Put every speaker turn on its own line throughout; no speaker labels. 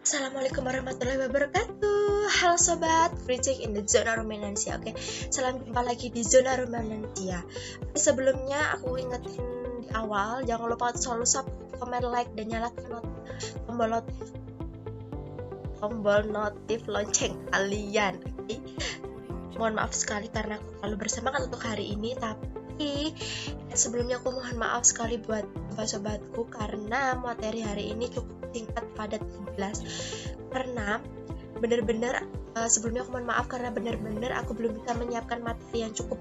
Assalamualaikum warahmatullahi wabarakatuh. Halo sobat, Bridging in the Zona Ruminansia. Oke, salam jumpa lagi di Zona Ruminansia. Sebelumnya aku ingetin di awal, jangan lupa selalu subscribe, komen, like, dan nyalakan tombol notif lonceng kalian. Oke. Mohon maaf sekali karena aku terlalu bersemangat untuk hari ini, tapi sebelumnya aku mohon maaf sekali buat sobat-sobatku karena materi hari ini cukup singkat, padat, jelas. Karena bener-bener sebelumnya aku mohon maaf karena bener-bener aku belum bisa menyiapkan materi yang cukup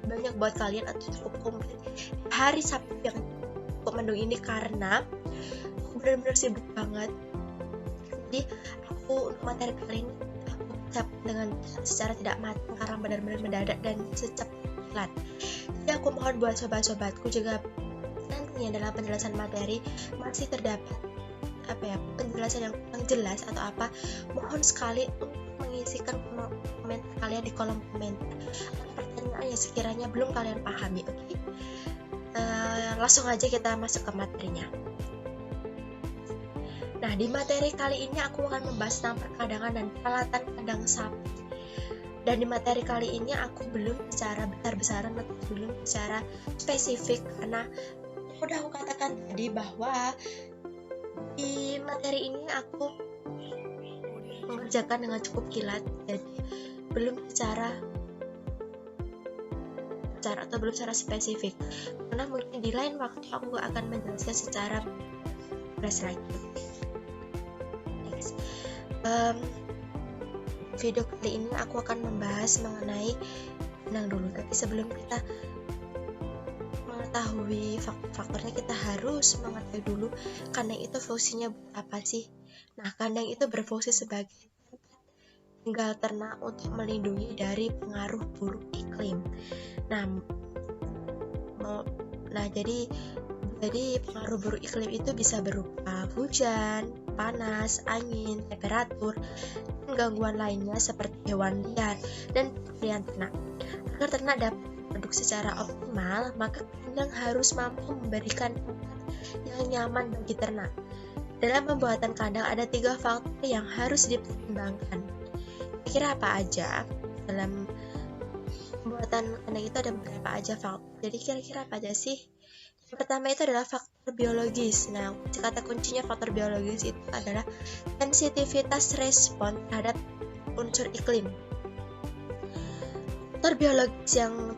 banyak buat kalian atau cukup komplit hari Sabtu yang cukup mendung ini karena aku bener-bener sibuk banget. Jadi aku untuk materi kali ini aku siap dengan secara tidak matang karena benar-benar mendadak dan secepat. Jadi aku mohon buat sobat-sobatku juga nantinya dalam penjelasan materi masih terdapat penjelasan yang kurang jelas atau apa, mohon sekali untuk mengisikan komentar kalian di kolom komentar pertanyaan yang sekiranya belum kalian pahami. Oke? Langsung aja kita masuk ke materinya. Nah, di materi kali ini aku akan membahas tentang perkadangan dan peralatan kandang sapi. Dan di materi kali ini aku belum bicara besar-besaran atau belum bicara spesifik karena udah aku katakan tadi bahwa di materi ini aku mengerjakan dengan cukup kilat, jadi belum bicara spesifik karena mungkin di lain waktu aku akan menjelaskan secara fresh lagi. Video kali ini aku akan membahas mengenai kandang dulu, tapi sebelum kita mengetahui faktor-faktornya kita harus mengetahui dulu kandang itu fungsinya buat apa sih. Nah, kandang itu berfungsi sebagai tinggal ternak untuk melindungi dari pengaruh buruk iklim. Jadi pengaruh buruk iklim itu bisa berupa hujan, panas, angin, temperatur, dan gangguan lainnya seperti hewan liar dan pemberian ternak. Agar ternak dapat produk secara optimal, maka kandang harus mampu memberikan tempat yang nyaman bagi ternak. Dalam pembuatan kandang ada 3 faktor yang harus dipertimbangkan. Kira-kira apa aja? Dalam pembuatan kandang itu ada beberapa aja faktor. Jadi kira-kira apa aja sih? Yang pertama itu adalah faktor biologis. Nah, kata kuncinya faktor biologis itu adalah sensitivitas respon terhadap unsur iklim. Faktor biologis yang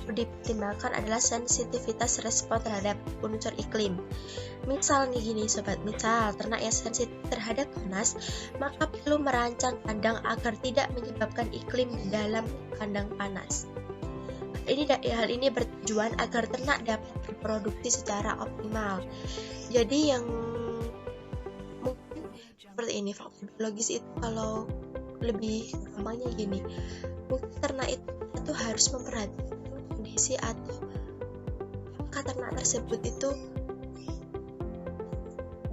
perlu dipertimbangkan adalah sensitivitas respon terhadap unsur iklim. Misal nih gini sobat, misal ternak yang sensitif terhadap panas, maka perlu merancang kandang agar tidak menyebabkan iklim di dalam kandang panas. Hal ini bertujuan agar ternak dapat berproduksi secara optimal. Jadi yang mungkin seperti ini, faktor biologis itu kalau lebih gampangnya gini, mungkin ternak itu harus memperhatikan kondisi atau apakah ternak tersebut itu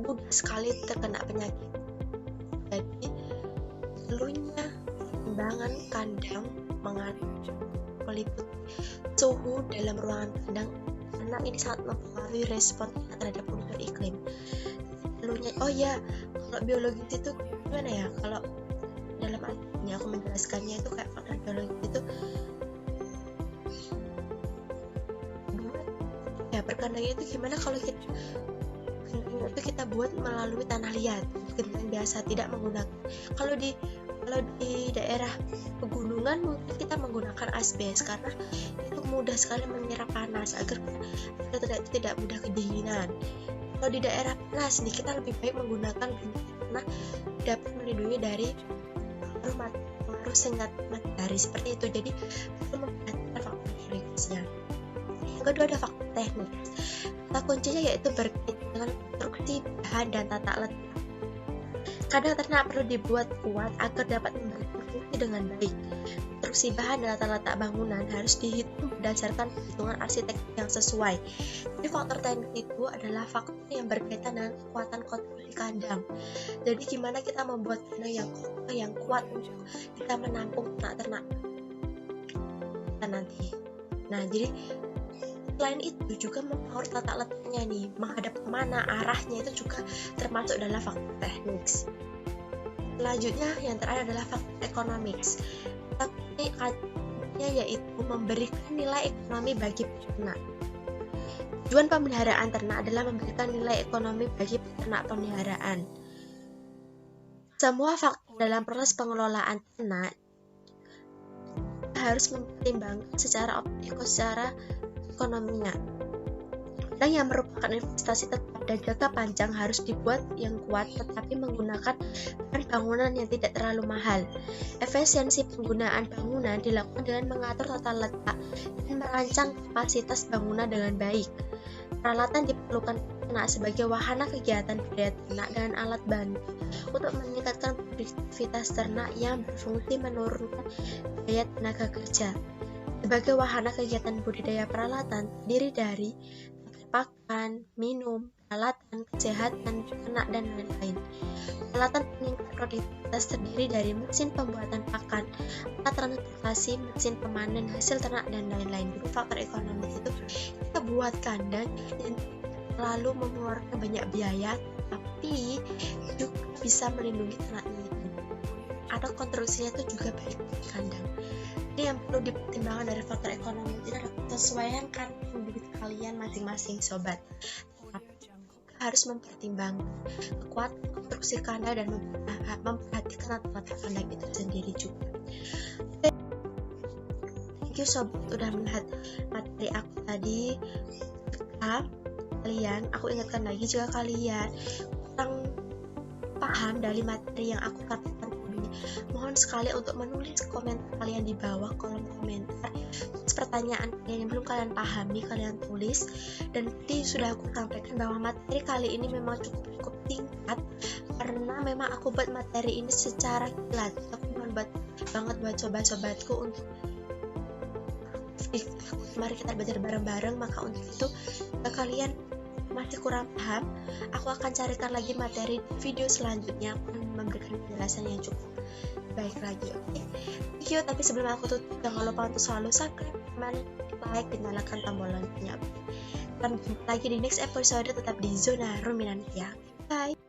mudah sekali terkena penyakit. Jadi perlunya pertimbangan kandang meliputi suhu dalam ruangan kandang karena ini sangat mempengaruhi respon terhadap unsur iklim. Perlunya, kalau biologis itu gimana ya? Kalau dalam artinya aku menjelaskannya itu kayak faktor biologis itu perkandangnya itu gimana kalau kita buat melalui tanah liat, genteng biasa, tidak menggunakan kalau di daerah pegunungan mungkin kita menggunakan asbes karena itu mudah sekali menyerap panas agar kita tidak mudah kedinginan. Kalau di daerah panas nih kita lebih baik menggunakan genteng karena dapat melindungi dari pengaruh sengat matahari seperti itu. Jadi perlu memperhatikan faktor biologisnya. Yang kedua ada faktor teknis. Kata kuncinya yaitu berkaitan dengan konstruksi bahan dan tata letak. Kandang ternak perlu dibuat kuat agar dapat memberikan fungsi dengan baik. Konstruksi bahan dan tata letak bangunan harus dihitung berdasarkan perhitungan arsitektur yang sesuai. Jadi faktor teknis itu adalah faktor yang berkaitan dengan kekuatan konstruksi kandang. Jadi gimana kita membuat kandang yang kuat untuk kita menampung ternak-ternak kita nanti. Nah, jadi Selain itu juga mempengaruhi tata letaknya nih, menghadap kemana arahnya itu juga termasuk dalam faktor teknis. Selanjutnya yang terakhir adalah faktor ekonomis. Tapi artinya yaitu memberikan nilai ekonomi bagi peternak. Tujuan pemeliharaan ternak adalah memberikan nilai ekonomi bagi peternak pemeliharaan. Semua faktor dalam proses pengelolaan ternak harus mempertimbangkan secara ekonominya. Dan yang merupakan investasi tetap dan jangka panjang harus dibuat yang kuat tetapi menggunakan bahan bangunan yang tidak terlalu mahal. Efisiensi penggunaan bangunan dilakukan dengan mengatur tata letak dan merancang kapasitas bangunan dengan baik. Peralatan diperlukan ternak sebagai wahana kegiatan budidaya ternak dan alat bantu untuk meningkatkan produktivitas ternak yang berfungsi menurunkan biaya tenaga kerja. Sebagai wahana kegiatan budidaya, peralatan terdiri dari pakan, minum, peralatan kesehatan ternak dan lain-lain. Peralatan peningkat produktivitas terdiri dari mesin pembuatan pakan, alat transportasi, mesin pemanen hasil ternak dan lain-lain. Jadi faktor ekonomi itu kita buat kandang dan lalu mengeluarkan banyak biaya, tapi juga bisa melindungi ternaknya itu. Atau konstruksinya itu juga baik di kandang. Jadi yang perlu dipertimbangkan dari faktor ekonomi itu adalah sesuaikan kandang bibit kalian masing-masing sobat. Harus mempertimbangkan kekuatan konstruksi kandang dan memperhatikan tata kandang itu sendiri juga. Thank you sobat udah melihat materi aku tadi. Aku ingatkan lagi jika kalian kurang paham dari materi yang aku katakan tadi, mohon sekali untuk menulis komentar kalian di bawah kolom komentar. Pertanyaan kalian yang belum kalian pahami kalian tulis. Dan tadi sudah aku sampaikan bahwa materi kali ini memang cukup tingkat karena memang aku buat materi ini secara kilat. Aku mohon banget buat sobat-sobatku untuk mari kita belajar bareng-bareng. Maka untuk itu jika kalian masih kurang paham, aku akan carikan lagi materi video selanjutnya. Aku akan memberikan penjelasan yang cukup baik lagi. Oke, thank you. Tapi sebelum aku tutup, jangan lupa untuk selalu subscribe, like, dan nyalakan tombol loncengnya. Dan jumpa lagi di next episode, tetap di Zona Ruminantia. Bye.